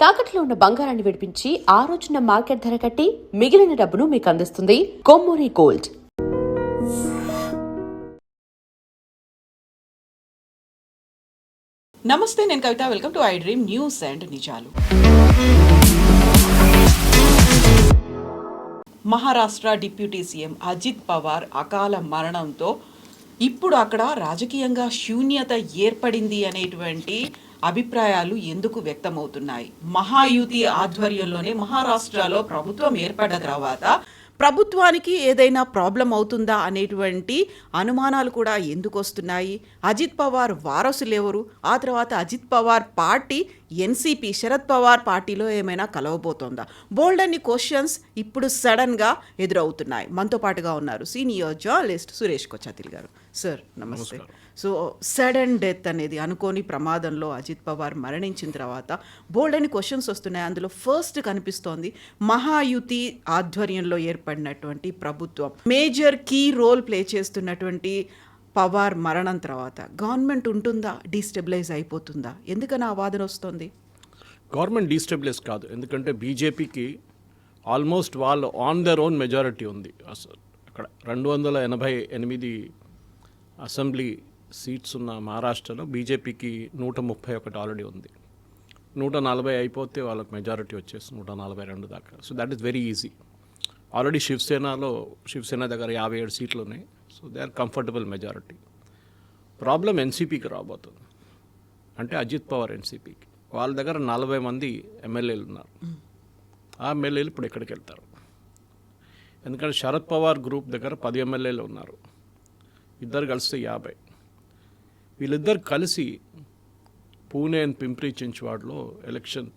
తాకట్లో ఉన్న బంగారాన్ని విడిపించి ఆ రోజున మార్కెట్ ధర కట్టి మిగిలిన డబ్బును మీకు అందిస్తుంది కొమ్మూరి గోల్డ్. నమస్తే, నేను Kavitha. Welcome to I Dream News and నిజాలు. మహారాష్ట్ర డిప్యూటీ సీఎం అజిత్ పవార్ అకాల మరణంతో ఇప్పుడు అక్కడ రాజకీయంగా శూన్యత ఏర్పడింది అనేటువంటి అభిప్రాయాలు ఎందుకు వ్యక్తమవుతున్నాయి? మహాయుతి ఆధ్వర్యంలోనే మహారాష్ట్రలో ప్రభుత్వం ఏర్పడ్డ తర్వాత ప్రభుత్వానికి ఏదైనా ప్రాబ్లం అవుతుందా అనేటువంటి అనుమానాలు కూడా ఎందుకు వస్తున్నాయి? అజిత్ పవార్ వారసులు ఎవరు? ఆ తర్వాత అజిత్ పవార్ పార్టీ ఎన్సీపీ శరద్ పవార్ పార్టీలో ఏమైనా కలవబోతోందా? బోల్డ్ అన్ని క్వశ్చన్స్ ఇప్పుడు సడన్గా ఎదురవుతున్నాయి. మనతో పాటుగా ఉన్నారు సీనియర్ జర్నలిస్ట్ సురేష్ కొచ్చాతిల్ గారు. సార్ నమస్తే. సో సడన్ డెత్ అనేది అనుకోని ప్రమాదంలో అజిత్ పవార్ మరణించిన తర్వాత బోల్డ్ అని క్వశ్చన్స్ వస్తున్నాయి. అందులో ఫస్ట్ కనిపిస్తోంది మహాయుతి ఆధ్వర్యంలో ఏర్పడినటువంటి ప్రభుత్వం మేజర్ కీ రోల్ ప్లే చేస్తున్నటువంటి పవార్ మరణం తర్వాత గవర్నమెంట్ ఉంటుందా, డీస్టెబిలైజ్ అయిపోతుందా? ఎందుకని ఆ వాదన వస్తుంది? గవర్నమెంట్ డీస్టెబిలైజ్ కాదు, ఎందుకంటే బీజేపీకి ఆల్మోస్ట్ వాళ్ళు ఆన్ దర్ ఓన్ మెజారిటీ ఉంది. అసలు అక్కడ 288 అసెంబ్లీ సీట్స్ ఉన్న మహారాష్ట్రలో బీజేపీకి 131 ఆల్రెడీ ఉంది. 140 అయిపోతే వాళ్ళకి మెజారిటీ వచ్చేసి 142 దాకా. So that is very easy. Already Shiv Sena దగ్గర 57 సీట్లు ఉన్నాయి. So they are comfortable majority. Problem ఎన్సీపీకి రాబోతుంది. అంటే అజిత్ పవార్ ఎన్సీపీకి వాళ్ళ దగ్గర 40 మంది ఎమ్మెల్యేలు ఉన్నారు. ఆ ఎమ్మెల్యేలు ఇప్పుడు ఎక్కడికి వెళ్తారు? ఎందుకంటే శరద్ పవార్ గ్రూప్ దగ్గర 10 ఎమ్మెల్యేలు ఉన్నారు. ఇద్దరు కలిస్తే 50. వీళ్ళిద్దరు కలిసి పూణే అండ్ పింప్రీ చించ్వాడ్లో ఎలక్షన్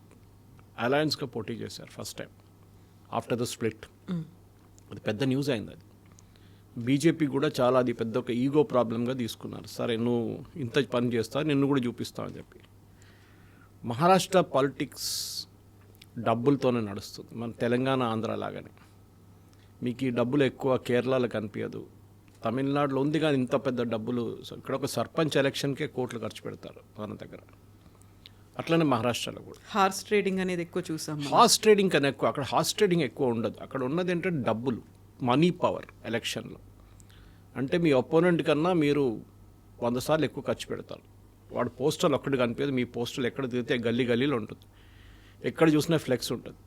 అలయన్స్గా పోటీ చేశారు first time after the split. అది పెద్ద న్యూస్ అయింది. అది బీజేపీ కూడా చాలా అది పెద్ద ఒక ఈగో ప్రాబ్లంగా తీసుకున్నారు. సరే నువ్వు ఇంత పని చేస్తా, నిన్ను కూడా చూపిస్తా అని చెప్పి. మహారాష్ట్ర పాలిటిక్స్ డబ్బులతోనే నడుస్తుంది, మన తెలంగాణ ఆంధ్ర లాగానే. మీకు ఈ డబ్బులు ఎక్కువ కేరళలో కనిపించదు, తమిళనాడులో ఉంది కానీ ఇంత పెద్ద డబ్బులు. ఇక్కడ ఒక సర్పంచ్ ఎలక్షన్కే కోట్లు ఖర్చు పెడతారు మన దగ్గర. అట్లనే మహారాష్ట్రలో కూడా హార్స్ ట్రేడింగ్ అనేది ఎక్కువ చూసాం. హార్స్ ట్రేడింగ్ కన్నా ఎక్కువ అక్కడ హార్స్ ట్రేడింగ్ ఎక్కువ ఉండదు. అక్కడ ఉన్నది ఏంటంటే డబ్బులు, మనీ పవర్. ఎలక్షన్లో అంటే మీ ఒపోనెంట్ కన్నా మీరు 100 సార్లు ఎక్కువ ఖర్చు పెడతారు. వాడు పోస్టర్లు ఒక్కటి కనిపించదు, మీ పోస్టర్లు ఎక్కడ తిరిగితే గల్లీలో ఉంటుంది. ఎక్కడ చూసినా ఫ్లెక్స్ ఉంటుంది,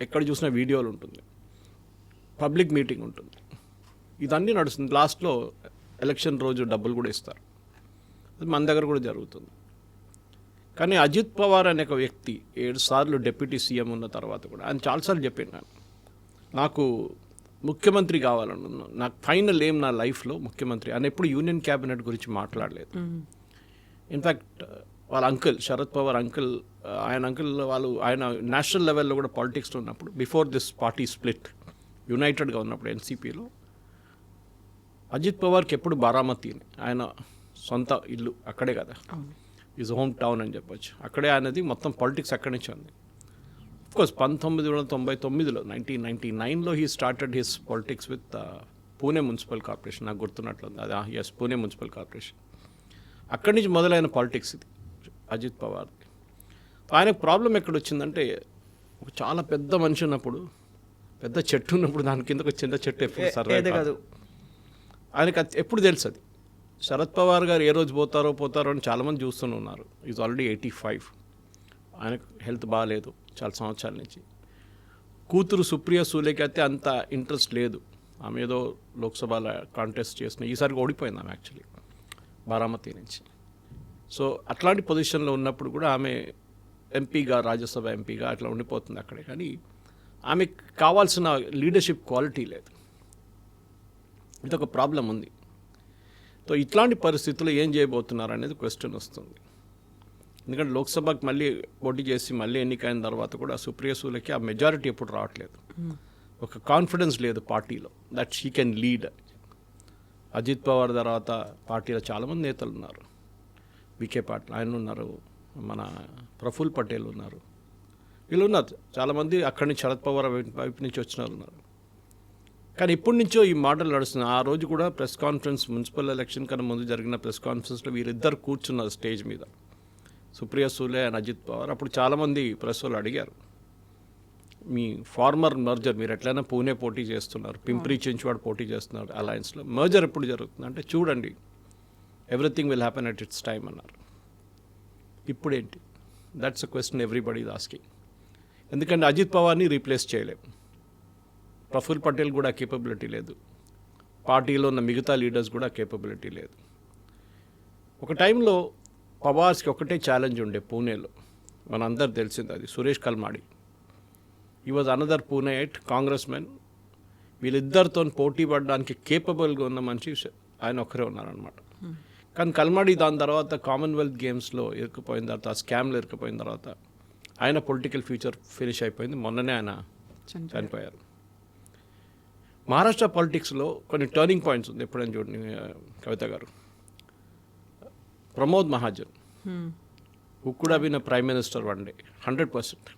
ఎక్కడ చూసినా వీడియోలు ఉంటుంది, పబ్లిక్ మీటింగ్ ఉంటుంది. ఇదన్నీ నడుస్తుంది. లాస్ట్లో ఎలక్షన్ రోజు డబ్బులు కూడా ఇస్తారు. అది మన దగ్గర కూడా జరుగుతుంది. కానీ అజిత్ పవార్ అనే ఒక వ్యక్తి 7 సార్లు డిప్యూటీ సీఎం ఉన్న తర్వాత కూడా ఆయన చాలాసార్లు చెప్పాను, నాకు ముఖ్యమంత్రి కావాలన్నా, నాకు ఫైనల్ ఏం నా లైఫ్లో ముఖ్యమంత్రి అని. ఎప్పుడు యూనియన్ క్యాబినెట్ గురించి మాట్లాడలేదు. ఇన్ఫ్యాక్ట్ వాళ్ళ అంకుల్ శరద్ పవార్ అంకుల్ ఆయన నేషనల్ లెవెల్లో కూడా పాలిటిక్స్లో ఉన్నప్పుడు, బిఫోర్ దిస్ పార్టీ స్ప్లిట్ యునైటెడ్గా ఉన్నప్పుడు ఎన్సీపీలో, అజిత్ పవార్కి ఎప్పుడు బారామతిని ఆయన సొంత ఇల్లు అక్కడే కదా, ఈజ్ హోమ్ టౌన్ అని చెప్పొచ్చు. అక్కడే ఆయనది మొత్తం పాలిటిక్స్ అక్కడి నుంచి ఉంది. అఫ్కోర్స్ 1999లో 1999లో he started his politics with Pune municipal corporation. నాకు గుర్తున్నట్లుంది అది. Yes, Pune municipal corporation. అక్కడి నుంచి మొదలైన పాలిటిక్స్ ఇది అజిత్ పవార్ది. ఆయనకు ప్రాబ్లం ఎక్కడ వచ్చిందంటే, ఒక చాలా పెద్ద మనిషి ఉన్నప్పుడు, పెద్ద చెట్టు ఉన్నప్పుడు దాని కింద ఒక చిన్న చెట్టు ఎప్పుడు సర్వే కాదు. ఆయనకు ఎప్పుడు తెలుసు అది. శరద్ పవార్ గారు ఏ రోజు పోతారో అని చాలామంది చూస్తూనే ఉన్నారు. Is already 85. ఆయనకు హెల్త్ బాగాలేదు చాలా సంవత్సరాల నుంచి. కూతురు సుప్రియ సూలేకి అయితే అంత ఇంట్రెస్ట్ లేదు. ఆమె ఏదో లోక్సభలో కాంటెస్ట్ చేసిన, ఈసారి ఓడిపోయింది ఆమె యాక్చువల్లీ బారామతి నుంచి. సో అట్లాంటి పొజిషన్లో ఉన్నప్పుడు కూడా ఆమె ఎంపీగా, రాజ్యసభ ఎంపీగా అట్లా ఉండిపోతుంది అక్కడే. కానీ ఆమెకు కావాల్సిన లీడర్షిప్ క్వాలిటీ లేదు. ఇదొక ప్రాబ్లం ఉంది. సో ఇట్లాంటి పరిస్థితుల్లో ఏం చేయబోతున్నారు అనేది క్వశ్చన్ వస్తుంది. ఎందుకంటే లోక్సభకి మళ్ళీ పోటీ చేసి మళ్ళీ ఎన్నికైన తర్వాత కూడా సుప్రియ సూలేకి ఆ మెజారిటీ ఎప్పుడు రావట్లేదు. ఒక కాన్ఫిడెన్స్ లేదు పార్టీలో that she can lead. Ajit Pawar తర్వాత పార్టీలో చాలామంది నేతలు ఉన్నారు. వికే పాటిల్ ఆయన ఉన్నారు, మన ప్రఫుల్ పటేల్ ఉన్నారు, వీళ్ళు ఉన్నారు చాలామంది. అక్కడి నుంచి శరద్ పవార్ వైపు నుంచి వచ్చిన వాళ్ళు ఉన్నారు. కానీ ఇప్పటి నుంచో ఈ మాటలు నడుస్తున్నాయి. ఆ రోజు కూడా ప్రెస్ కాన్ఫరెన్స్, మున్సిపల్ ఎలక్షన్ కన్నా ముందు జరిగిన ప్రెస్ కాన్ఫరెన్స్లో వీరిద్దరు కూర్చున్నారు స్టేజ్ మీద. సుప్రియ సూలే అండ్ అజిత్ పవార్. అప్పుడు చాలామంది ప్రెస్ వాళ్ళు అడిగారు, మీ ఫార్మర్ మర్జర్ మీరు ఎట్లయినా పూణే పోటీ చేస్తున్నారు, పింప్రి చించ్వాడ్ పోటీ చేస్తున్నారు అలయన్స్లో, మర్జర్ ఎప్పుడు జరుగుతుంది అంటే చూడండి everything will happen at its time అన్నారు. ఇప్పుడేంటి? That's a question everybody is asking. ఎందుకంటే అజిత్ పవార్ని రీప్లేస్ చేయలేము, ప్రఫుల్ పటేల్ కూడా కేపబిలిటీ లేదు, పార్టీలో ఉన్న మిగతా లీడర్స్ కూడా కేపబిలిటీ లేదు. ఒక టైంలో పవార్స్కి ఒకటే ఛాలెంజ్ ఉండే పూణేలో, మనందరు తెలిసింది అది, సురేష్ కల్మాడి. ఈ వాజ్ అనదర్ పూణేట్ కాంగ్రెస్ మెన్. వీళ్ళిద్దరితో పోటీ పడడానికి కేపబుల్గా ఉన్న మనిషి ఆయన ఒక్కరే ఉన్నారనమాట. కానీ కల్మాడి దాని తర్వాత కామన్వెల్త్ గేమ్స్లో ఇరుక్కుపోయిన తర్వాత, ఆ స్కామ్లో ఇరుక్కుపోయిన తర్వాత ఆయన పొలిటికల్ ఫ్యూచర్ ఫినిష్ అయిపోయింది. మొన్ననే ఆయన చనిపోయారు. మహారాష్ట్ర పాలిటిక్స్లో కొన్ని టర్నింగ్ పాయింట్స్ ఉంది, ఎప్పుడైనా చూడండి కవిత గారు. Pramod Mahajan who could have been a prime minister one day 100%.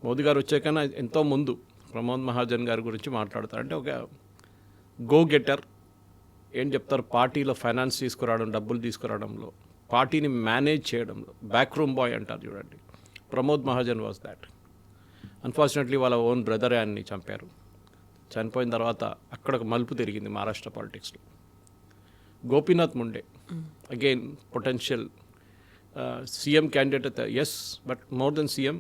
Modi గారు వచ్చాకన్నా ఎంతో ముందు ప్రమోద్ మహాజన్ గారి గురించి మాట్లాడతారు. అంటే ఒక గో గెటర్, ఏం చెప్తారు, పార్టీలో ఫైనాన్స్ తీసుకురావడం, డబ్బులు తీసుకురావడంలో, పార్టీని మేనేజ్ చేయడంలో బ్యాక్ రూమ్ బాయ్ అంటారు చూడండి. Pramod Mahajan was that. Unfortunately వాళ్ళ ఓన్ బ్రదర్ ఆయన్ని చంపారు. చనిపోయిన తర్వాత అక్కడ ఒక మలుపు తిరిగింది మహారాష్ట్ర పాలిటిక్స్లో. Gopinath Munde again potential CM candidate, yes, but more than CM.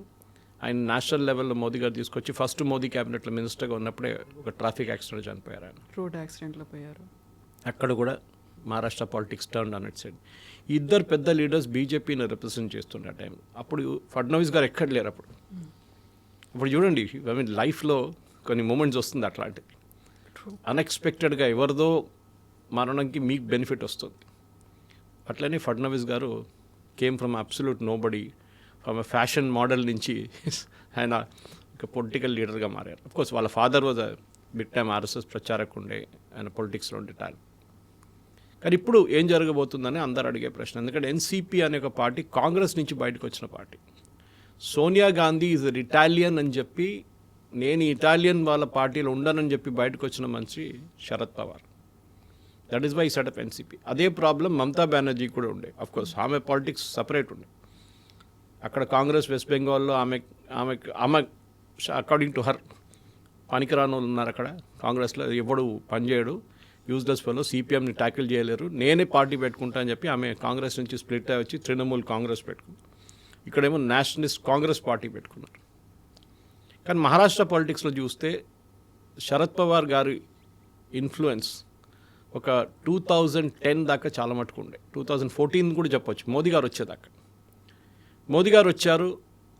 ఆయన నేషనల్ లెవెల్లో మోదీ గారు తీసుకొచ్చి ఫస్ట్ మోదీ క్యాబినెట్లో మినిస్టర్గా ఉన్నప్పుడే ఒక ట్రాఫిక్ యాక్సిడెంట్ చనిపోయారు ఆయన, రోడ్ యాక్సిడెంట్లో పోయారు. అక్కడ కూడా Maharashtra politics turn on it side. ఈ ఇద్దరు పెద్ద లీడర్స్ బీజేపీని రిప్రజెంట్ చేస్తుండే ఆ టైం. అప్పుడు ఫడ్నవీస్ గారు ఎక్కడ లేరు అప్పుడు. ఇప్పుడు చూడండి, ఐ మీన్ లైఫ్లో కొన్ని మూమెంట్స్ వస్తుంది అట్లాంటివి, అన్ఎక్స్పెక్టెడ్గా ఎవరిదో మరణంకి మీకు బెనిఫిట్ వస్తుంది. అట్లనే ఫడ్నవీస్ గారు came from absolute nobody, from a fashion model నుంచి ఆయన ఒక పొలిటికల్ లీడర్గా మారారు. అఫ్కోర్స్ వాళ్ళ father was big time RSS ప్రచారకు ఉండే, ఆయన పొలిటిక్స్లో ఉండే టాలెంట్. కానీ ఇప్పుడు ఏం జరగబోతుందని అందరు అడిగే ప్రశ్న. ఎందుకంటే ఎన్సీపీ అనే ఒక పార్టీ కాంగ్రెస్ నుంచి బయటకు వచ్చిన party. Sonia Gandhi is Italian అని చెప్పి, నేను ఇటాలియన్ వాళ్ళ పార్టీలో ఉండనని చెప్పి బయటకు వచ్చిన మనిషి Sharad Pawar. That is why set up NCP. అదే ప్రాబ్లం మమతా బెనర్జీ కూడా ఉండే. అఫ్కోర్స్ ఆమె పాలిటిక్స్ సపరేట్ ఉండే. అక్కడ కాంగ్రెస్ వెస్ట్ బెంగాల్లో ఆమె అకార్డింగ్ టు హర్ పనికిరాని వాళ్ళు ఉన్నారు అక్కడ కాంగ్రెస్లో, ఎవడు పనిచేయడు, యూజ్లెస్ ఫెలో, సిపిఎంని ట్యాకిల్ చేయలేరు, నేనే పార్టీ పెట్టుకుంటా అని చెప్పి ఆమె కాంగ్రెస్ నుంచి స్ప్లిట్ అయ్యి వచ్చి తృణమూల్ కాంగ్రెస్ పెట్టుకుంది. ఇక్కడేమో నేషనలిస్ట్ కాంగ్రెస్ పార్టీ పెట్టుకున్నారు. కానీ మహారాష్ట్ర పాలిటిక్స్లో చూస్తే శరద్ పవార్ గారి ఇన్ఫ్లుయెన్స్ ఒక 2010 దాకా చాలా మటుకు ఉండే, 2014 కూడా చెప్పొచ్చు, మోదీ గారు వచ్చేదాకా. మోదీ గారు వచ్చారు,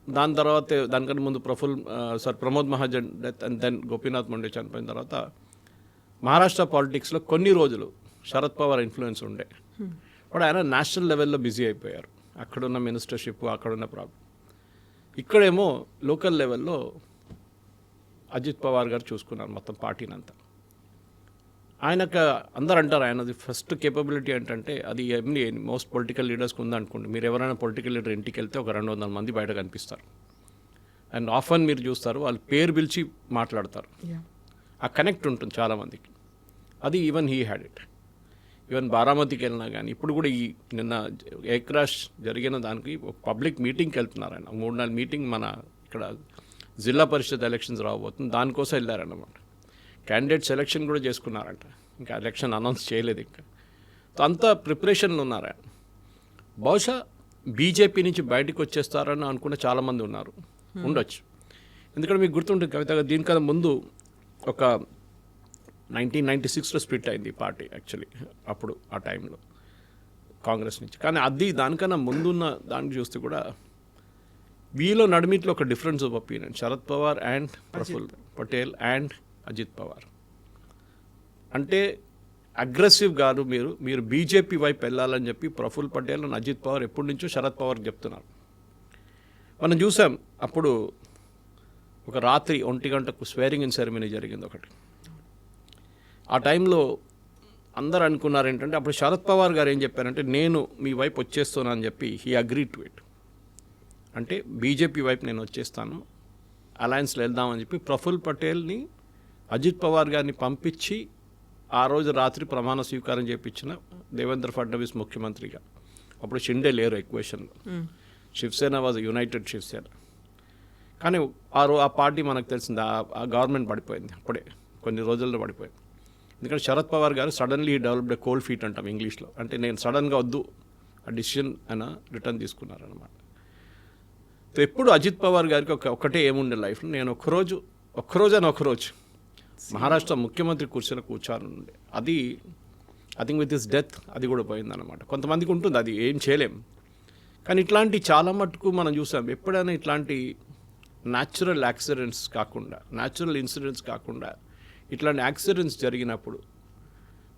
దాని తర్వాత దానికన్నా ముందు Pramod Mahajan death and then Gopinath Munde చనిపోయిన తర్వాత మహారాష్ట్ర పాలిటిక్స్లో కొన్ని రోజులు శరద్ పవార్ ఇన్ఫ్లుయెన్స్ ఉండే. బట్ ఆయన నేషనల్ లెవెల్లో బిజీ అయిపోయారు, అక్కడున్న మినిస్టర్షిప్, అక్కడున్న ప్రాబ్లం. ఇక్కడేమో లోకల్ లెవెల్లో అజిత్ పవార్ గారు చూసుకున్నారు మొత్తం పార్టీని అంతా. ఆయనకు అందరు అంటారు ఆయనది ఫస్ట్ కేపబిలిటీ ఏంటంటే, అది మోస్ట్ పొలిటికల్ లీడర్స్కి ఉందనుకోండి. మీరు ఎవరైనా పొలిటికల్ లీడర్ ఇంటికి వెళ్తే ఒక 200 మంది బయట కనిపిస్తారు. అండ్ ఆఫన్ మీరు చూస్తారు వాళ్ళు పేరు పిలిచి మాట్లాడతారు. ఆ కనెక్ట్ ఉంటుంది చాలామందికి. అది even he had it. Even బారామతికి వెళ్ళినా కానీ, ఇప్పుడు కూడా ఈ నిన్న ఎయిర్ క్రాష్ జరిగిన దానికి ఒక పబ్లిక్ మీటింగ్కి వెళ్తున్నారు ఆయన. 3-4 మీటింగ్ మన ఇక్కడ జిల్లా పరిషత్ ఎలక్షన్స్ రాబోతుంది, దానికోసం వెళ్ళారన్నమాట. క్యాండిడేట్ సెలెక్షన్ కూడా చేసుకున్నారంట, ఇంకా ఎలక్షన్ అనౌన్స్ చేయలేదు ఇంకా. అంతా ప్రిపరేషన్లు ఉన్నారు ఆయన. బహుశా బీజేపీ నుంచి బయటకు వచ్చేస్తారని అనుకున్న చాలామంది ఉన్నారు, ఉండొచ్చు. ఎందుకంటే మీకు గుర్తుంటుంది కవితగా, దీనికన్నా ముందు ఒక 1996లో స్ప్లిట్ అయింది ఈ పార్టీ యాక్చువల్లీ, అప్పుడు ఆ టైంలో కాంగ్రెస్ నుంచి. కానీ అది దానికన్నా ముందున్న దాన్ని చూస్తే కూడా వీలో నడిమిట్లో ఒక difference of opinion, Sharad Pawar and Praful Patel and Ajit Pawar. అంటే అగ్రెసివ్ గారు మీరు బీజేపీ వైపు వెళ్ళాలని చెప్పి ప్రఫుల్ పటేల్ అండ్ అజిత్ పవార్ ఎప్పటి నుంచో శరద్ పవార్కి చెప్తున్నారు. మనం చూసాం అప్పుడు ఒక రాత్రి 1 గంటకు స్వేరింగ్ ఇన్ సెరమనీ జరిగింది ఒకటి. ఆ టైంలో అందరు అనుకున్నారు ఏంటంటే, అప్పుడు శరద్ పవార్ గారు ఏం చెప్పారంటే, నేను మీ వైపు వచ్చేస్తాను అని చెప్పి హీ అగ్రీ టు ఇట్. అంటే బీజేపీ వైపు నేను వచ్చేస్తాను, అలయన్స్లో వెళ్దామని చెప్పి ప్రఫుల్ పటేల్ని అజిత్ పవార్ గారిని పంపించి ఆ రోజు రాత్రి ప్రమాణ స్వీకారం చేయించిన దేవేంద్ర ఫడ్నవీస్ ముఖ్యమంత్రిగా. అప్పుడు షిండే లేరు ఎక్వేషన్లో. Shiv Sena was united Shiv Sena. కానీ ఆ పార్టీ మనకు తెలిసింది, ఆ గవర్నమెంట్ పడిపోయింది అప్పుడే, కొన్ని రోజుల్లో పడిపోయింది. ఎందుకంటే శరద్ పవార్ గారు సడన్లీ డెవలప్డ్ కోల్డ్ ఫీట్ అంటాం ఇంగ్లీష్లో, అంటే నేను సడన్గా వద్దు ఆ డిసిషన్ ఆయన రిటర్న్ తీసుకున్నారనమాట. ఎప్పుడు అజిత్ పవార్ గారికి ఒకటే ఏముండే లైఫ్లో, నేను ఒక్కరోజు మహారాష్ట్ర ముఖ్యమంత్రి కుర్చీలో కూర్చోనుండే. అది I think with his death అది కూడా పోయిందన్నమాట. కొంతమందికి ఉంటుంది, అది ఏం చేయలేం. కానీ ఇట్లాంటి చాలా మటుకు మనం చూసాం. ఎప్పుడైనా ఇట్లాంటి న్యాచురల్ యాక్సిడెంట్స్ కాకుండా, న్యాచురల్ ఇన్సిడెంట్స్ కాకుండా ఇట్లాంటి యాక్సిడెంట్స్ జరిగినప్పుడు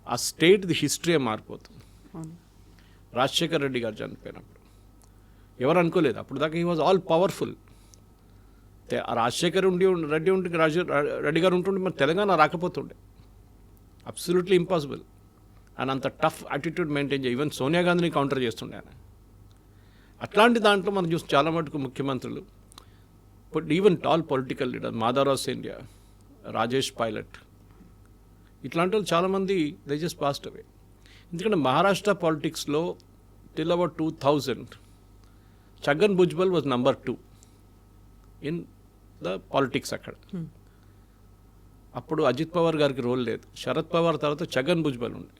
ఆ స్టేట్ది హిస్టరీ మారిపోతుంది. రాజశేఖర్ రెడ్డి గారు చనిపోయినప్పుడు ఎవరు అనుకోలేదు, అప్పుడు దాకా he was all powerful. Rajasekhar Reddy గారు ఉంటుండే మన తెలంగాణ రాకపోతుండే, అబ్సల్యూట్లీ ఇంపాసిబుల్. అండ్ అంత టఫ్ యాటిట్యూడ్ మెయింటైన్ చేయ, ఈవెన్ సోనియా గాంధీని కౌంటర్ చేస్తుండే ఆయన. అట్లాంటి దాంట్లో మనం చూసి చాలా మటుకు ముఖ్యమంత్రులు, but even tall political leader Madhavarao Scindia, Rajesh pilot, ఇట్లాంటి వాళ్ళు చాలామంది దే జస్ట్ పాస్డ్ అవే. ఎందుకంటే మహారాష్ట్ర పాలిటిక్స్లో till about 2000 Chhagan Bhujbal was number 2 in the politics అక్కడ. అప్పుడు అజిత్ పవార్ గారికి రోల్ లేదు. శరద్ పవార్ తర్వాత ఛగన్ భుజ్బల్ ఉండే.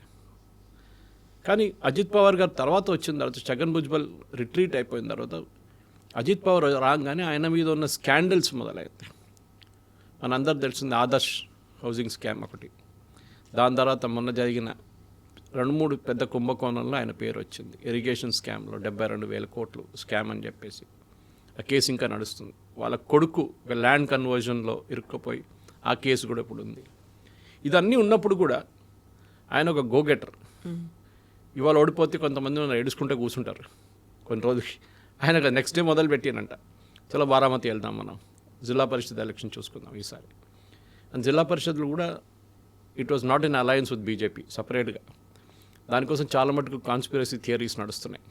కానీ అజిత్ పవార్ గారు తర్వాత వచ్చిన తర్వాత, ఛగన్ భుజ్బల్ రిట్రీట్ అయిపోయిన తర్వాత అజిత్ పవార్ రాగానే ఆయన మీద ఉన్న స్కాండల్స్ మొదలైంది. మనందరూ తెలిసింది ఆదర్శ్ హౌసింగ్ స్కామ్ ఒకటి. దాని తర్వాత మొన్న జరిగిన 2-3 పెద్ద కుంభకోణంలో ఆయన పేరు వచ్చింది. ఇరిగేషన్ స్కామ్లో 72,000 కోట్లు స్కామ్ అని చెప్పేసి ఆ కేసు ఇంకా నడుస్తుంది. వాళ్ళ కొడుకు ఒక ల్యాండ్ కన్వర్జన్లో ఇరుక్కుపోయి ఆ కేసు కూడా ఇప్పుడు ఉంది. ఇదన్నీ ఉన్నప్పుడు కూడా ఆయన ఒక గోగెటర్. ఇవాళ ఓడిపోతే కొంతమంది నన్ను ఏడుచుకుంటే కూర్చుంటారు కొన్ని రోజులకి. ఆయన నెక్స్ట్ డే మొదలు పెట్టానంట, చలో బారామతి వెళ్దాం, మనం జిల్లా పరిషత్ ఎలక్షన్ చూసుకుందాం ఈసారి. అండ్ జిల్లా పరిషత్లు కూడా it was not in alliance with BJP, సపరేట్గా. దానికోసం చాలా మటుకు కాన్స్పిరసీ థియరీస్ నడుస్తున్నాయి.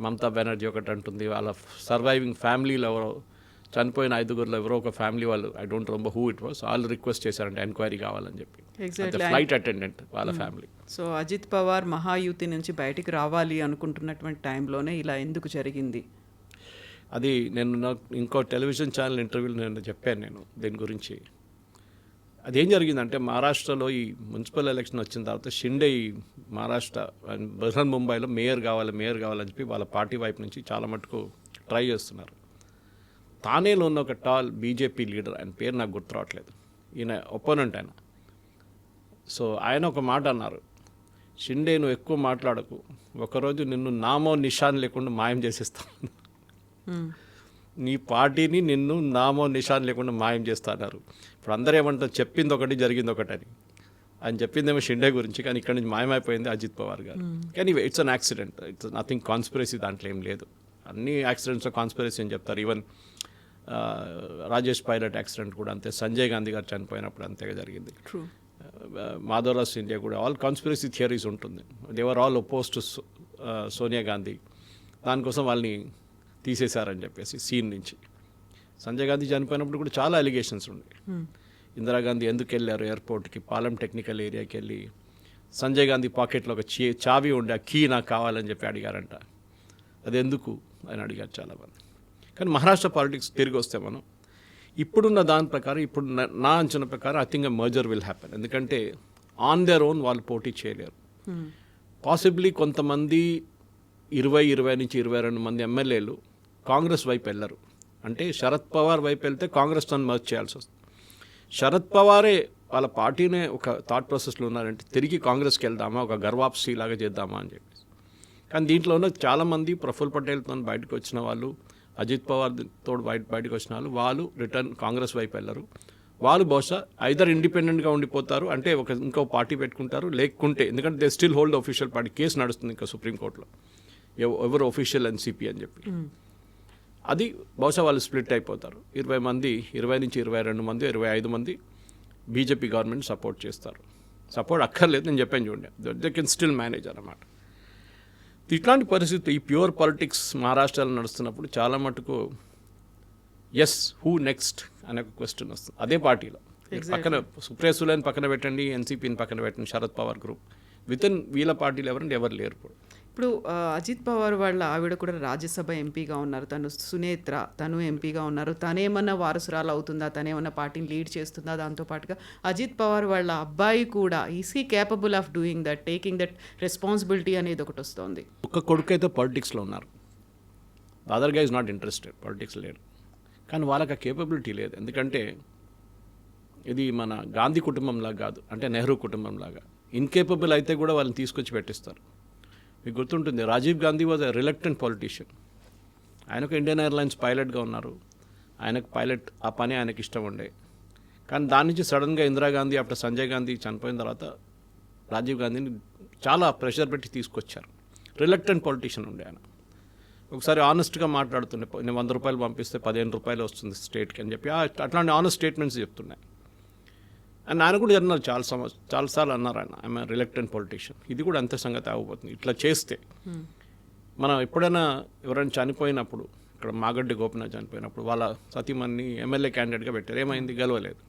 మమతా బెనర్జీ ఒకటి అంటుంది, వాళ్ళ సర్వైవింగ్ ఫ్యామిలీలో ఎవరో చనిపోయిన 5గురిలో ఎవరో ఒక ఫ్యామిలీ వాళ్ళు, I don't remember who it was, వాళ్ళు రిక్వెస్ట్ చేశారంటే ఎంక్వైరీ కావాలని చెప్పి. ఫ్లైట్ అటెండెంట్ వాళ్ళ ఫ్యామిలీ. సో అజిత్ పవార్ మహాయుతి నుంచి బయటికి రావాలి అనుకుంటున్నటువంటి టైంలోనే ఇలా ఎందుకు జరిగింది? అది నేను ఇంకో టెలివిజన్ ఛానల్ ఇంటర్వ్యూలో నేను చెప్పాను నేను దీని గురించి. అదేం జరిగిందంటే, మహారాష్ట్రలో ఈ మున్సిపల్ ఎలక్షన్ వచ్చిన తర్వాత షిండే ఈ మహారాష్ట్ర బృహన్ ముంబైలో మేయర్ కావాలని చెప్పి వాళ్ళ పార్టీ వైపు నుంచి చాలా మటుకు ట్రై చేస్తున్నారు. తానేలో ఉన్న ఒక టాల్ బీజేపీ లీడర్, ఆయన పేరు నాకు గుర్తు రావట్లేదు, ఈయన ఒపోనెంట్ ఆయన. సో ఆయన ఒక మాట అన్నారు, షిండే నువ్వు ఎక్కువ మాట్లాడకు, ఒకరోజు నిన్ను నామో నిషాన్ లేకుండా మాయం చేసేస్తాను, నీ పార్టీని నిన్ను నామో నిషాన్ లేకుండా మాయం చేస్తున్నారు. ఇప్పుడు అందరూ ఏమంటారు, చెప్పింది ఒకటి జరిగింది ఒకటని. ఆయన చెప్పిందేమో షిండే గురించి, కానీ ఇక్కడ నుంచి మాయమైపోయింది అజిత్ పవార్ గారు. కానీ it's an accident, it's nothing conspiracy, దాంట్లో ఏం లేదు. అన్ని యాక్సిడెంట్స్లో కాన్స్పిరసీ అని చెప్తారు. ఈవెన్ రాజేష్ పైలట్ యాక్సిడెంట్ కూడా అంతే, సంజయ్ గాంధీ గారు చనిపోయినప్పుడు అంతేగా జరిగింది. మాధవరావు సింధియా కూడా ఆల్ కాన్స్పిరసీ థియరీస్ ఉంటుంది. They were all ఒపోజ్ to Sonia Gandhi. దానికోసం వాళ్ళని తీసేశారని చెప్పేసి సీన్ నుంచి. సంజయ్ గాంధీ చనిపోయినప్పుడు కూడా చాలా అలిగేషన్స్ ఉన్నాయి. ఇందిరాగాంధీ ఎందుకు వెళ్ళారు ఎయిర్పోర్ట్కి, పాలెం టెక్నికల్ ఏరియాకి వెళ్ళి సంజయ్ గాంధీ పాకెట్లో ఒక చావి ఉండే, ఆ కీ నాకు కావాలని చెప్పి అడిగారంట. అది ఎందుకు అని అడిగారు చాలామంది. కానీ మహారాష్ట్ర పాలిటిక్స్ తిరిగి వస్తే మనం ఇప్పుడున్న దాని ప్రకారం, ఇప్పుడు నా అంచనా ప్రకారం I think merger will happen. ఎందుకంటే ఆన్ దేర్ ఓన్ వాళ్ళు పోటీ చేయలేరు. పాసిబ్లీ కొంతమంది 20 నుంచి 22 మంది ఎమ్మెల్యేలు కాంగ్రెస్ వైపు వెళ్ళరు. అంటే శరద్ పవార్ వైపు వెళ్తే కాంగ్రెస్ తను మర్జ్ చేయాల్సి వస్తుంది. శరద్ పవారే వాళ్ళ పార్టీనే ఒక థాట్ ప్రాసెస్లో ఉన్నారంటే తిరిగి కాంగ్రెస్కి వెళ్దామా, ఒక గర్వాప్సీ లాగా చేద్దామా అని చెప్పి. కానీ దీంట్లో ఉన్న చాలామంది ప్రఫుల్ పటేల్తో బయటకు వచ్చిన వాళ్ళు, అజిత్ పవార్తో బయటకు వచ్చిన వాళ్ళు రిటర్న్ కాంగ్రెస్ వైపు వెళ్ళరు. వాళ్ళు బహుశా ఐదర్ ఇండిపెండెంట్గా ఉండిపోతారు, అంటే ఇంకో పార్టీ పెట్టుకుంటారు. లేకుంటే ఎందుకంటే they still hold official party, case నడుస్తుంది ఇంకా సుప్రీంకోర్టులో ఎవరు ఒఫీషియల్ ఎన్సీపీ అని చెప్పి. అది బహుశా వాళ్ళు స్ప్లిట్ అయిపోతారు. 20 మంది, 20 నుంచి 22 మంది, 25 మంది బీజేపీ గవర్నమెంట్ సపోర్ట్ చేస్తారు. సపోర్ట్ అక్కర్లేదు, నేను చెప్పాను చూడండి, దే కెన్ స్టిల్ మేనేజ్ అన్నమాట. ఇట్లాంటి పరిస్థితి ఈ ప్యూర్ పాలిటిక్స్ మహారాష్ట్రలో నడుస్తున్నప్పుడు చాలా మటుకు ఎస్ హూ నెక్స్ట్ అనే ఒక క్వశ్చన్ వస్తుంది. అదే పార్టీలో పక్కన సుప్రియ సులేని పక్కన పెట్టండి, ఎన్సీపీని పక్కన పెట్టండి, Sharad Pawar group with in వీళ్ళ పార్టీలు ఎవరు లేరు ఇప్పుడు. ఇప్పుడు అజిత్ పవార్ వాళ్ళ ఆవిడ కూడా రాజ్యసభ ఎంపీగా ఉన్నారు. తను సునేత్ర, తను ఎంపీగా ఉన్నారు. తనేమన్నా వారసురాలు అవుతుందా, తనేమన్నా పార్టీని లీడ్ చేస్తుందా? దాంతో పాటుగా అజిత్ పవార్ వాళ్ళ అబ్బాయి కూడా is he capable of doing that, taking that responsibility అనేది ఒకటి వస్తుంది. ఒక కొడుకు అయితే పాలిటిక్స్లో ఉన్నారు, అదర్ గా ఇస్ నాట్ ఇంట్రెస్టెడ్, పాలిటిక్స్ లేడు. కానీ వాళ్ళకి ఆ కేపబిలిటీ లేదు. ఎందుకంటే ఇది మన గాంధీ కుటుంబంలాగా కాదు, అంటే నెహ్రూ కుటుంబంలాగా. ఇన్కేపబుల్ అయితే కూడా వాళ్ళని తీసుకొచ్చి పెట్టిస్తారు. మీకు గుర్తుంటుంది, Rajiv Gandhi was a reluctant politician. ఆయనకు ఇండియన్ ఎయిర్లైన్స్ పైలట్గా ఉన్నారు, ఆయనకు పైలట్ ఆ పని ఆయనకి ఇష్టం ఉండే. కానీ దాని నుంచి సడన్గా ఇందిరాగాంధీ ఆఫ్టర్ సంజయ్ గాంధీ చనిపోయిన తర్వాత రాజీవ్ గాంధీని చాలా ప్రెషర్ పెట్టి తీసుకొచ్చారు. రిలక్టెంట్ పొలిటీషియన్ ఉండే ఆయన. ఒకసారి ఆనెస్ట్గా మాట్లాడుతుండే, నేను 100 రూపాయలు పంపిస్తే 15 రూపాయలు వస్తుంది స్టేట్కి అని చెప్పి అట్లాంటి ఆనెస్ట్ స్టేట్మెంట్స్ చెప్తున్నాయి. అండ్ ఆయన కూడా అన్నారు, చాలాసార్లు అన్నారు ఆయన, ఐఎమ్ రిలక్టెంట్ పొలిటీషియన్. ఇది కూడా అంతే సంగతి ఆగిపోతుంది ఇట్లా చేస్తే. మనం ఎప్పుడైనా ఎవరైనా చనిపోయినప్పుడు, ఇక్కడ మాగడ్డి గోపినాథ్ చనిపోయినప్పుడు వాళ్ళ సతీమణిని ఎమ్మెల్యే క్యాండిడేట్గా పెట్టారు, ఏమైంది, గెలవలేదు.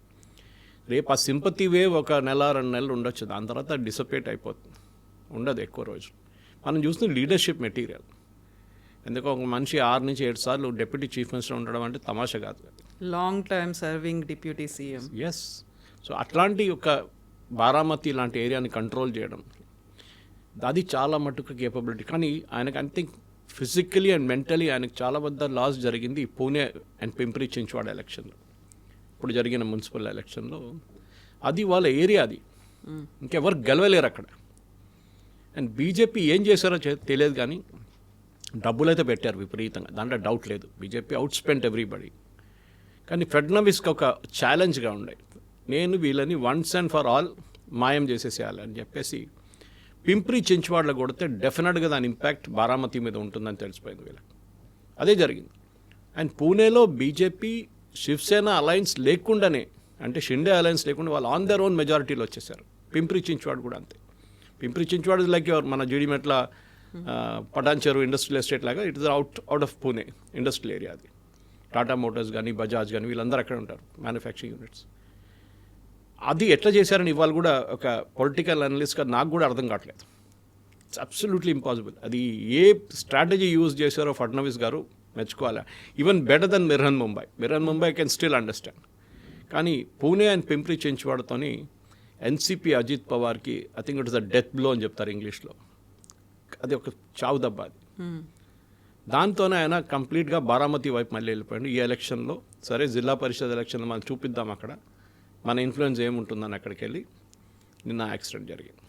రేపు ఆ సింపతి వేవ్ ఒక నెల 2 నెలలు ఉండొచ్చు, దాని తర్వాత డిసపేట్ అయిపోతుంది, ఉండదు ఎక్కువ రోజు. మనం చూస్తున్న లీడర్షిప్ మెటీరియల్. ఎందుకో ఒక మనిషి 6 నుంచి 7 సార్లు డిప్యూటీ చీఫ్ మినిస్టర్ ఉండడం అంటే తమాషా కాదు. Long time serving deputy CM. Yes. So అట్లాంటి ఒక బారామతి లాంటి ఏరియాని కంట్రోల్ చేయడం, అది చాలా మటుకు కేపబిలిటీ. కానీ ఆయనకు I think physically and mentally ఆయనకు చాలా పెద్ద లాస్ జరిగింది పూణే అండ్ పింప్రి చించ్వాడ ఎలక్షన్లో, ఇప్పుడు జరిగిన మున్సిపల్ ఎలక్షన్లో. అది వాళ్ళ ఏరియా, అది ఇంకెవరు గెలవలేరు అక్కడ. అండ్ బీజేపీ ఏం చేశారో తెలియదు, కానీ డబ్బులు అయితే పెట్టారు విపరీతంగా, దాంట్లో డౌట్ లేదు. BJP out spent everybody. కానీ ఫడ్నవీస్కి ఒక ఛాలెంజ్గా ఉండే, నేను వీళ్ళని వన్స్ అండ్ ఫర్ ఆల్ మాయం చేసేసేయాలని చెప్పేసి పింప్రి చించ్వాడలో కొడితే డెఫినెట్గా దాని ఇంపాక్ట్ బారామతి మీద ఉంటుందని తెలిసిపోయింది వీళ్ళకి. అదే జరిగింది. అండ్ పూణేలో బీజేపీ శివసేన అలయన్స్ లేకుండానే, అంటే షిండే అలయన్స్ లేకుండా వాళ్ళు ఆన్ దర్ ఓన్ మెజారిటీలో వచ్చేసారు. పింప్రి చించ్వాడ కూడా అంతే. పింప్రి చించ్వాడ లైక్ మన జీడిమెట్ల పటాన్ చెరువు ఇండస్ట్రియల్ ఎస్టేట్ లాగా, it is out of Pune industrial area. అది టాటా మోటార్స్ కానీ బజాజ్ కానీ వీళ్ళందరూ అక్కడ ఉంటారు, మ్యానుఫ్యాక్చరింగ్ యూనిట్స్. అది ఎట్లా చేశారని ఇవాళ కూడా ఒక పొలిటికల్ అనలిస్ట్గా నాకు కూడా అర్థం కావట్లేదు. It's absolutely impossible. అది ఏ స్ట్రాటజీ యూజ్ చేశారో ఫడ్నవీస్ గారు మెచ్చుకోవాలి. ఈవెన్ బెటర్ దెన్ మిర్హన్ ముంబై కెన్ స్టిల్ అండర్స్టాండ్. కానీ పూణే అండ్ పింప్రి చించ్వాడతోని ఎన్సీపీ అజిత్ పవార్కి I think it is a death blow అని చెప్తారు ఇంగ్లీష్లో. అది ఒక చావు దెబ్బ అది. దాంతోనే ఆయన కంప్లీట్గా బారామతి వైపు మళ్ళీ వెళ్ళిపోయాడు ఈ ఎలక్షన్లో. సరే, జిల్లా పరిషత్ ఎలక్షన్లో మనం చూపిద్దాం అక్కడ మన ఇన్ఫ్లుయెన్స్ ఏముంటుందని అక్కడికి వెళ్ళి నిన్న యాక్సిడెంట్ జరిగింది.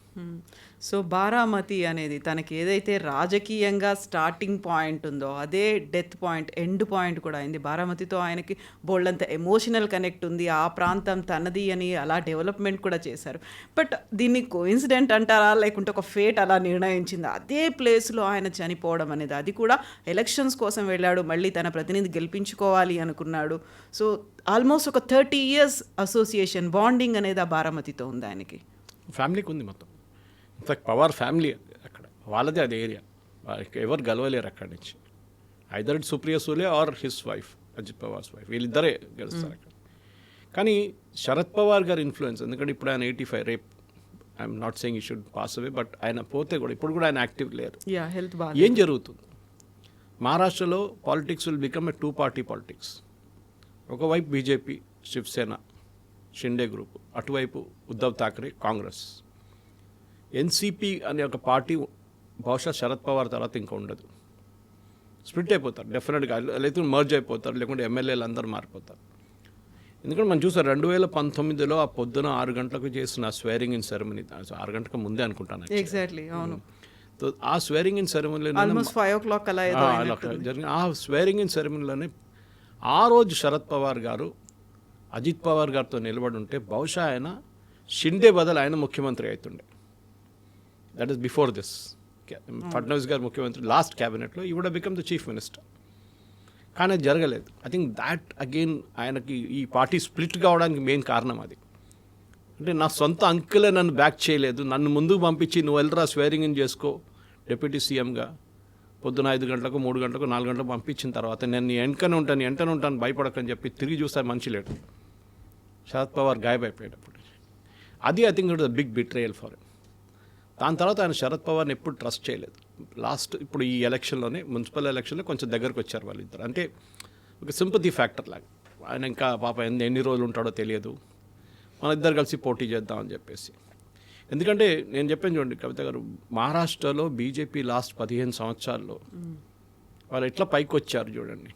సో బారామతి అనేది తనకి ఏదైతే రాజకీయంగా స్టార్టింగ్ పాయింట్ ఉందో అదే డెత్ పాయింట్, ఎండ్ పాయింట్ కూడా అయింది. బారామతితో ఆయనకి బోల్డంత ఎమోషనల్ కనెక్ట్ ఉంది, ఆ ప్రాంతం తనది అని అలా డెవలప్మెంట్ కూడా చేశారు. బట్ దీన్ని కోఇన్సిడెంట్ అంటారా, లేకుంటే ఒక ఫేట్ అలా నిర్ణయించింది అదే ప్లేస్లో ఆయన చనిపోవడం అనేది? అది కూడా ఎలక్షన్స్ కోసం వెళ్ళాడు, మళ్ళీ తన ప్రతినిధి గెలిపించుకోవాలి అనుకున్నాడు. సో ఆల్మోస్ట్ ఒక 30 years అసోసియేషన్ బాండింగ్ అనేది ఆ బారామతితో ఉంది ఆయనకి. ఫ్యామిలీకి ఉంది మొత్తం. ఇన్ఫాక్ట్ పవార్ ఫ్యామిలీ అక్కడ, వాళ్ళదే అది ఏరియా, వాళ్ళకి ఎవరు గెలవలేరు అక్కడి నుంచి. Either it Supriya Sule or his wife, Ajit Pawar's wife, వీళ్ళిద్దరే గెలుస్తారు అక్కడ. కానీ శరద్ పవార్ గారి ఇన్ఫ్లుయెన్స్, ఎందుకంటే ఇప్పుడు ఆయన 85, రేపు ఐఎమ్ నాట్ సెయింగ్ ఈ షుడ్ పాస్ అవే, బట్ ఆయన పోతే కూడా ఇప్పుడు కూడా ఆయన యాక్టివ్ లేరు. హెల్త్ ఏం జరుగుతుంది మహారాష్ట్రలో? Politics will become a 2-party politics. ఒకవైపు బీజేపీ, శివసేన, షిండే గ్రూప్, అటువైపు ఉద్ధవ్ థాకరే, కాంగ్రెస్. ఎన్సీపీ అనే ఒక పార్టీ బహుశా శరద్ పవార్ తర్వాత ఇంకా ఉండదు. స్ప్లిట్ అయిపోతారు డెఫినెట్గా, లేకపోతే మర్జ్ అయిపోతారు, లేకుంటే ఎమ్మెల్యేలు అందరూ మారిపోతారు. ఎందుకంటే మనం చూసాం 2019లో ఆ పొద్దున 6 గంటలకు చేసిన స్వేరింగ్ ఇన్ సెరమనీ, 6 గంటలకు ముందే అనుకుంటాను ఎగ్జాక్ట్లీ, అవును. ఆ స్వేరింగ్ ఇన్ సెరమనీలో ఆల్మోస్ట్ 5 o'clock అలా జరిగిన ఆ స్వేరింగ్ ఇన్ సెరమనీలోనే ఆ రోజు శరద్ పవార్ గారు అజిత్ పవార్ గారితో నిలబడి ఉంటే బహుశా ఆయన షిండే బదులు ఆయన ముఖ్యమంత్రి అవుతుండే. That is before this. Fadnavis గారు ముఖ్యమంత్రి లాస్ట్ క్యాబినెట్లో, he would become the chief minister. కానీ అది జరగలేదు. ఐ థింక్ దాట్ అగైన్ ఆయనకి ఈ పార్టీ స్ప్లిట్ కావడానికి మెయిన్ కారణం అది. అంటే నా సొంత అంకులే నన్ను బ్యాక్ చేయలేదు, నన్ను ముందుకు పంపించి నువ్వు వెళ్ళరా స్వేరింగ్ ఇన్ చేసుకో డిప్యూటీ సీఎంగా, పొద్దున 5 గంటలకు 3 గంటలకు 4 గంటలకు పంపించిన తర్వాత నేను వెంటనే ఉంటాను భయపడకని చెప్పి తిరిగి చూస్తే మనిషి లేడు. శరద్ పవార్ గాయబైపోయేటప్పుడు అది I think it is a big betrayal for him. దాని తర్వాత ఆయన శరద్ పవార్ని ఎప్పుడు ట్రస్ట్ చేయలేదు. లాస్ట్ ఇప్పుడు ఈ ఎలక్షన్లోనే మున్సిపల్ ఎలక్షన్లో కొంచెం దగ్గరకు వచ్చారు వాళ్ళిద్దరు. అంటే ఒక సింపతి ఫ్యాక్టర్ లాగా. ఆయన ఇంకా పాప ఎన్ని రోజులు ఉంటాడో తెలియదు, మన ఇద్దరు కలిసి పోటీ చేద్దామని చెప్పేసి. ఎందుకంటే నేను చెప్పాను చూడండి కవిత గారు, మహారాష్ట్రలో బీజేపీ లాస్ట్ 15 సంవత్సరాల్లో వాళ్ళు ఎట్లా పైకి వచ్చారు చూడండి.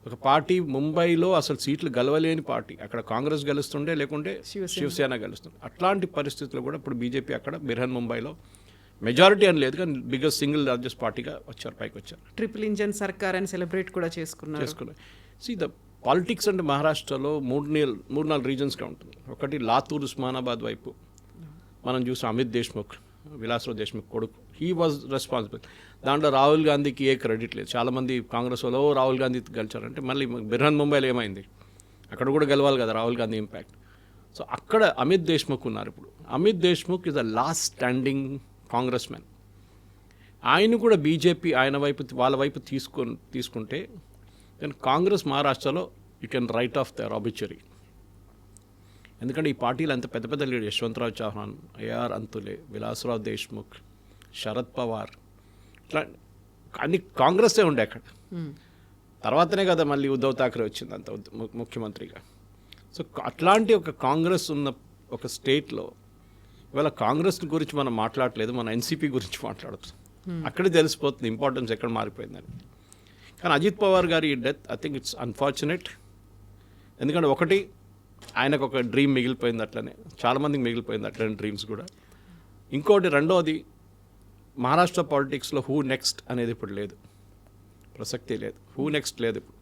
ఒక పార్టీ ముంబైలో అసలు సీట్లు గెలవలేని పార్టీ, అక్కడ కాంగ్రెస్ గెలుస్తుండే, లేకుంటే శివసేన గెలుస్తుండే. అట్లాంటి పరిస్థితుల్లో కూడా ఇప్పుడు బీజేపీ అక్కడ బిర్హన్ ముంబైలో మెజారిటీ అని లేదు కానీ బిగ్గెస్ట్ సింగిల్ లార్జెస్ట్ పార్టీగా వచ్చారు, పైకి వచ్చారు. ట్రిపుల్ ఇంజన్ సర్కార్ అని సెలబ్రేట్ కూడా చేసుకున్నారు. సి ద పాలిటిక్స్ అంటే మహారాష్ట్రలో 3-4 రీజన్స్గా ఉంటుంది. ఒకటి లాతూర్ ఉస్మానాబాద్ వైపు మనం చూసాం, అమిత్ దేశ్ముఖ్, విలాసరావు దేశ్ముఖ్ కొడుకు, హీ వాజ్ రెస్పాన్సిబుల్. దాంట్లో రాహుల్ గాంధీకి ఏ క్రెడిట్ లేదు. చాలామంది కాంగ్రెస్ వాళ్ళు రాహుల్ గాంధీ గెలిచారంటే, మళ్ళీ బిర్హన్ ముంబైలో ఏమైంది, అక్కడ కూడా గెలవాలి కదా రాహుల్ గాంధీ ఇంపాక్ట్. సో అక్కడ అమిత్ దేశ్ముఖ్ ఉన్నారు. ఇప్పుడు Amit Deshmukh is the last standing Congress man. ఆయన కూడా బీజేపీ ఆయన వైపు వాళ్ళ వైపు తీసుకుంటే దెన్ కాంగ్రెస్ మహారాష్ట్రలో you can write off the arbitrary. ఎందుకంటే ఈ పార్టీలు అంత పెద్ద పెద్ద లీడర్, యశ్వంతరావు చౌహాన్, ఏఆర్ అంతులే, విలాసరావు దేశ్ముఖ్, శరద్ పవార్, ఇట్లా అన్ని కాంగ్రెస్సే ఉండే అక్కడ. తర్వాతనే కదా మళ్ళీ ఉద్ధవ్ ఠాక్రే వచ్చింది అంత ముఖ్యమంత్రిగా. సో అట్లాంటి ఒక కాంగ్రెస్ ఉన్న ఒక స్టేట్లో ఇవాళ కాంగ్రెస్ గురించి మనం మాట్లాడలేదు, మన ఎన్సీపీ గురించి మాట్లాడుతాం. అక్కడే తెలిసిపోతుంది ఇంపార్టెన్స్ ఎక్కడ మారిపోయిందని. కానీ అజిత్ పవార్ గారి death I think it's unfortunate. ఎందుకంటే ఒకటి ఆయనకు ఒక డ్రీమ్ మిగిలిపోయింది, అట్లనే చాలామందికి మిగిలిపోయింది అట్లనే డ్రీమ్స్ కూడా. ఇంకోటి రెండోది, మహారాష్ట్ర పాలిటిక్స్లో హూ నెక్స్ట్ అనేది ఇప్పుడు లేదు, ప్రసక్తి లేదు. హూ నెక్స్ట్ లేదు ఇప్పుడు.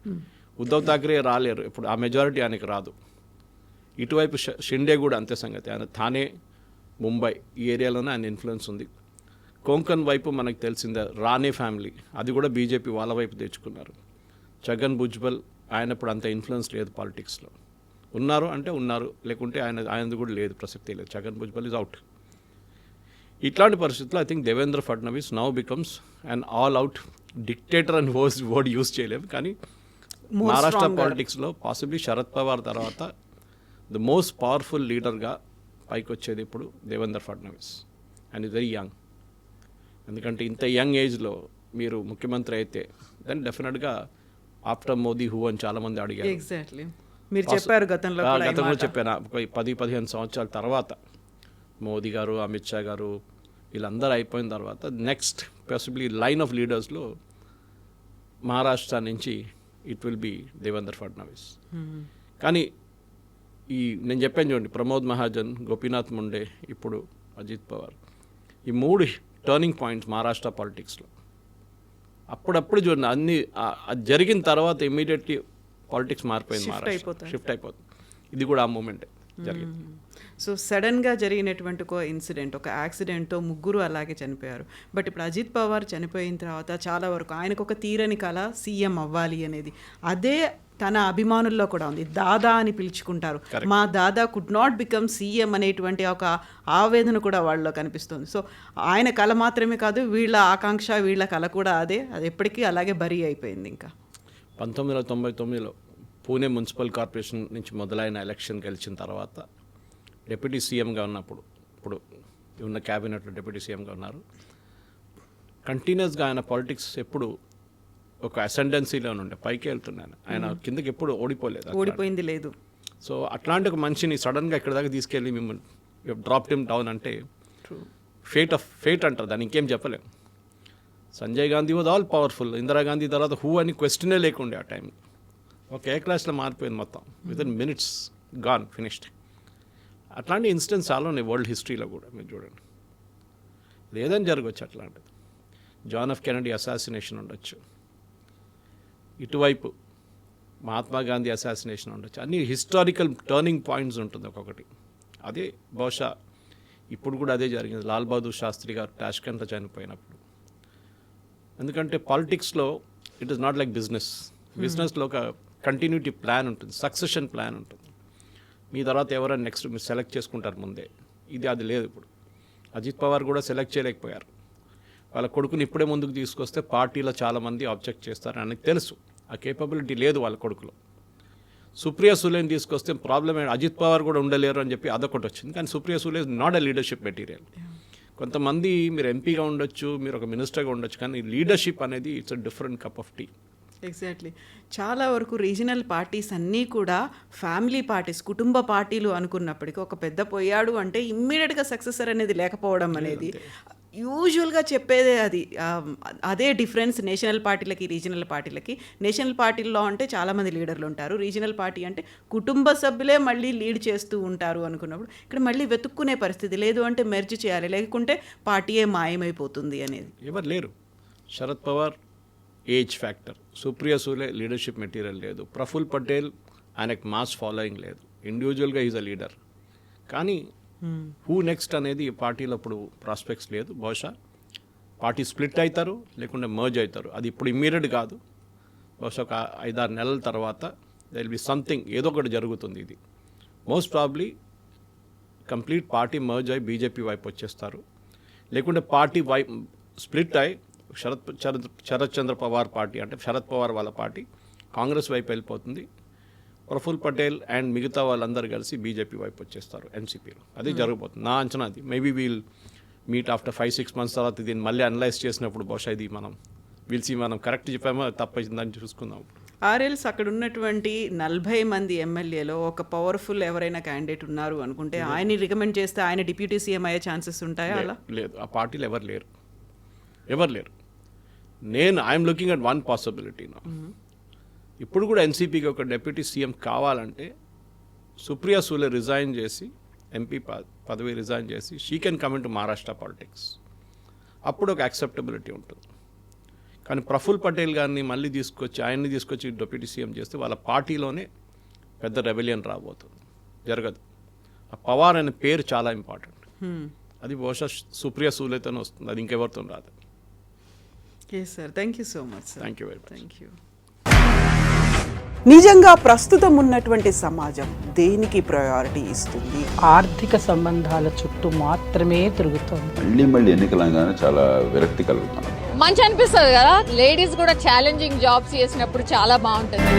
ఉద్ధవ్ ఠాక్రే రాలేరు ఇప్పుడు, ఆ మెజారిటీ ఆయనకి రాదు. ఇటువైపు షిండే కూడా అంతే సంగతి. ఆయన థానే, ముంబై ఈ ఏరియాలోనే ఆయన ఇన్ఫ్లుయెన్స్ ఉంది. కొంకన్ వైపు మనకు తెలిసిందే రానే ఫ్యామిలీ, అది కూడా బీజేపీ వాళ్ళ వైపు తెచ్చుకున్నారు. ఛగన్ భుజ్బల్ ఆయన ఇప్పుడు అంత ఇన్ఫ్లుయెన్స్ లేదు పాలిటిక్స్లో. ఉన్నారు అంటే ఉన్నారు, లేకుంటే ఆయనది కూడా లేదు, ప్రసక్తి లేదు. Chhagan Bhujbal is out. ఇట్లాంటి పరిస్థితుల్లో I think Devendra Fadnavis now becomes an all out dictator అని వర్డ్ యూజ్ చేయలేము, కానీ మహారాష్ట్ర పాలిటిక్స్లో పాసిబ్లీ శరద్ పవార్ తర్వాత ద మోస్ట్ పవర్ఫుల్ లీడర్గా పైకి వచ్చేది ఇప్పుడు Devendra Fadnavis. And is very young. ఎందుకంటే ఇంత యంగ్ ఏజ్లో మీరు ముఖ్యమంత్రి అయితే దెన్ డెఫినెట్గా ఆఫ్టర్ మోదీ హూ అని చాలామంది అడిగారు. ఎగ్జాక్ట్లీ మీరు చెప్పారు గతంలో చెప్పాను. 10-15 సంవత్సరాల తర్వాత మోదీ గారు, అమిత్ షా గారు వీళ్ళందరూ అయిపోయిన తర్వాత నెక్స్ట్ పాసిబ్లీ లైన్ ఆఫ్ లీడర్స్లో మహారాష్ట్ర నుంచి it will be Devendra Fadnavis. కానీ ఈ నేను చెప్పాను చూడండి, ప్రమోద్ మహాజన్, గోపీనాథ్ ముండే, ఇప్పుడు అజిత్ పవార్, ఈ 3 టర్నింగ్ పాయింట్స్ మహారాష్ట్ర పాలిటిక్స్లో. అప్పుడప్పుడు చూడండి అన్ని అది జరిగిన తర్వాత ఇమీడియట్లీ పాలిటిక్స్ మారిపోయింది, షిఫ్ట్ అయిపోతుంది. ఇది కూడా ఆ మూమెంటే జరిగింది. సో సడన్గా జరిగినటువంటి ఒక ఇన్సిడెంట్, ఒక యాక్సిడెంట్తో 3 అలాగే చనిపోయారు. బట్ ఇప్పుడు అజిత్ పవార్ చనిపోయిన తర్వాత చాలా వరకు ఆయనకు ఒక తీరని కళ సీఎం అవ్వాలి అనేది, అదే తన అభిమానుల్లో కూడా ఉంది. దాదా అని పిలుచుకుంటారు, మా దాదా కుడ్ నాట్ బికమ్ సీఎం అనేటువంటి ఒక ఆవేదన కూడా వాళ్ళలో కనిపిస్తుంది. సో ఆయన కళ మాత్రమే కాదు, వీళ్ళ ఆకాంక్ష, వీళ్ళ కళ కూడా అదే, అది ఎప్పటికీ అలాగే బరీ అయిపోయింది. ఇంకా 1999లో పూణే మున్సిపల్ కార్పొరేషన్ నుంచి మొదలైన ఎలక్షన్ గెలిచిన తర్వాత డిప్యూటీ సీఎంగా ఉన్నప్పుడు, ఇప్పుడు ఉన్న క్యాబినెట్లో డిప్యూటీ సీఎంగా ఉన్నారు. కంటిన్యూస్గా ఆయన పాలిటిక్స్ ఎప్పుడు ఒక అసెండెన్సీలో ఉండే, పైకి వెళ్తున్నాను. ఆయన కిందకి ఎప్పుడు ఓడిపోయింది లేదు. సో అట్లాంటి ఒక మనిషిని సడన్గా ఇక్కడ దాకా తీసుకెళ్ళి మిమ్మల్ని డ్రాప్ హిమ్ డౌన్ అంటే ఫేట్ అంటారు, దాన్ని ఇంకేం చెప్పలేం. Sanjay Gandhi was all powerful. Indira Gandhi తర్వాత హూ అని క్వశ్చనే లేకుండే ఆ టైం. ఒక ఏ క్లాస్లో మారిపోయింది మొత్తం, వితిన్ మినిట్స్ గాన్, ఫినిష్డ్. అట్లాంటి ఇన్సిడెంట్స్ చాలా ఉన్నాయి వరల్డ్ హిస్టరీలో కూడా. మీరు చూడండి, లేదని జరగవచ్చు అట్లాంటిది. జాన్ ఎఫ్ కెనడీ అసాసినేషన్ ఉండొచ్చు, ఇటువైపు మహాత్మా గాంధీ అసాసినేషన్ ఉండొచ్చు. అన్ని హిస్టారికల్ టర్నింగ్ పాయింట్స్ ఉంటుంది ఒక్కొక్కటి. అదే బహుశా ఇప్పుడు కూడా అదే జరిగింది. లాల్ బహదూర్ శాస్త్రి గారు టాష్కెంట్లో చనిపోయినప్పుడు. ఎందుకంటే పాలిటిక్స్లో ఇట్ ఈస్ నాట్ లైక్ బిజినెస్లో ఒక కంటిన్యూటీ ప్లాన్ ఉంటుంది, సక్సెషన్ ప్లాన్ ఉంటుంది. మీ తర్వాత ఎవరైనా నెక్స్ట్ మీరు సెలెక్ట్ చేసుకుంటారు ముందే. అది లేదు ఇప్పుడు. అజిత్ పవార్ కూడా సెలెక్ట్ చేయలేకపోయారు. వాళ్ళ కొడుకుని ఇప్పుడే ముందుకు తీసుకొస్తే పార్టీలో చాలామంది ఆబ్జెక్ట్ చేస్తారు, ఆయనకు తెలుసు ఆ కేపబిలిటీ లేదు వాళ్ళ కొడుకులో. సుప్రియా సులేని తీసుకొస్తే ప్రాబ్లం ఏంటి, అజిత్ పవార్ కూడా ఉండలేరు అని చెప్పి అదొకటి వచ్చింది. కానీ Supriya Sule is not a leadership material. కొంతమంది మీరు ఎంపీగా ఉండొచ్చు, మీరు ఒక మినిస్టర్గా ఉండొచ్చు, కానీ లీడర్షిప్ అనేది it's a different cup of tea. Exactly. చాలా వరకు రీజనల్ పార్టీస్ అన్నీ కూడా ఫ్యామిలీ పార్టీస్, కుటుంబ పార్టీలు అనుకున్నప్పటికీ ఒక పెద్ద పోయాడు అంటే ఇమ్మీడియట్గా సక్సెసర్ అనేది లేకపోవడం అనేది యూజువల్గా చెప్పేదే అది. అదే డిఫరెన్స్ నేషనల్ పార్టీలకి రీజనల్ పార్టీలకి. నేషనల్ పార్టీల్లో అంటే చాలామంది లీడర్లు ఉంటారు, రీజనల్ పార్టీ అంటే కుటుంబ సభ్యులే మళ్ళీ లీడ్ చేస్తూ ఉంటారు అనుకున్నప్పుడు ఇక్కడ మళ్ళీ వెతుక్కునే పరిస్థితి లేదు. అంటే మెర్జ్ చేయాలి, లేకుంటే పార్టీయే మాయమైపోతుంది అనేది. ఎవరు లేరు. Sharad Pawar age factor, Supriya Sule leadership material లేదు, ప్రఫుల్ పటేల్ ఆయనకు మాస్ ఫాలోయింగ్ లేదు, ఇండివిజువల్గా ఈజ్ అ లీడర్. కానీ హూ నెక్స్ట్ అనేది పార్టీలో ఇప్పుడు ప్రాస్పెక్ట్స్ లేదు. బహుశా పార్టీ స్ప్లిట్ అవుతారు, లేకుంటే మర్జ్ అవుతారు. అది ఇప్పుడు ఇమ్మీడియట్ కాదు, బహుశా ఒక 5-6 నెలల తర్వాత దే విల్ బి సంథింగ్, ఏదో ఒకటి జరుగుతుంది. ఇది most probably complete party merge అయి బీజేపీ వైపు వచ్చేస్తారు, లేకుంటే పార్టీ స్ప్లిట్ అయి శరత్ చంద్ర పవార్ పార్టీ అంటే శరద్ పవార్ వాళ్ళ పార్టీ కాంగ్రెస్ వైపు వెళ్ళిపోతుంది. ప్రఫుల్ పటేల్ అండ్ మిగతా వాళ్ళందరూ కలిసి బీజేపీ వైపు వచ్చేస్తారు ఎన్సీపీలో. అది జరగబోతుంది నా అంచనా. అది maybe wheel meet after 5-6 months తర్వాత దీన్ని మళ్ళీ అనలైజ్ చేసినప్పుడు బహుశా ఇది మనం కరెక్ట్ చెప్పామో తప్పైందని చూసుకుందాం. ఆర్ఎల్స్ అక్కడ ఉన్నటువంటి 40 మంది ఎమ్మెల్యేలో ఒక పవర్ఫుల్ ఎవరైనా క్యాండిడేట్ ఉన్నారు అనుకుంటే ఆయన్ని రికమెండ్ చేస్తే ఆయన డిప్యూటీ సీఎం అయ్యే ఛాన్సెస్ ఉంటాయా? అలా లేదు, ఆ పార్టీలో ఎవరు లేరు. I'm looking at one possibility నా. ఇప్పుడు కూడా ఎన్సీపీకి ఒక డిప్యూటీ సీఎం కావాలంటే సుప్రియా సూలే రిజైన్ చేసి, ఎంపీ పదవి రిజైన్ చేసి, she can come in to Maharashtra politics. అప్పుడు ఒక యాక్సెప్టబిలిటీ ఉంటుంది. కానీ ప్రఫుల్ పటేల్ గారిని మళ్ళీ ఆయన్ని తీసుకొచ్చి డిప్యూటీ సీఎం చేస్తే వాళ్ళ పార్టీలోనే పెద్ద రెబెలియన్ రాబోతుంది. జరగదు. ఆ పవార్ అనే పేరు చాలా ఇంపార్టెంట్. అది బహుశా సుప్రియా సూలేతోనే వస్తుంది, అది ఇంకెవరితో రాదు. Yes sir, thank you so much sir. Thank you very much. Thank you. నిజంగా ప్రస్తుతం ఉన్నటువంటి సమాజం దేనికి ప్రయారిటీ ఇస్తుంది? ఆర్థిక సంబంధాల చుట్టూ మాత్రమే తిరుగుతోంది. మళ్ళీ ఎన్నికలంగానే చాలా విరక్తి కలుగుతాను. మంచి అనిపిస్తుంది కదా, లేడీస్ కూడా ఛాలెంజింగ్ జాబ్స్ చేసినప్పుడు చాలా బాగుంటుంది.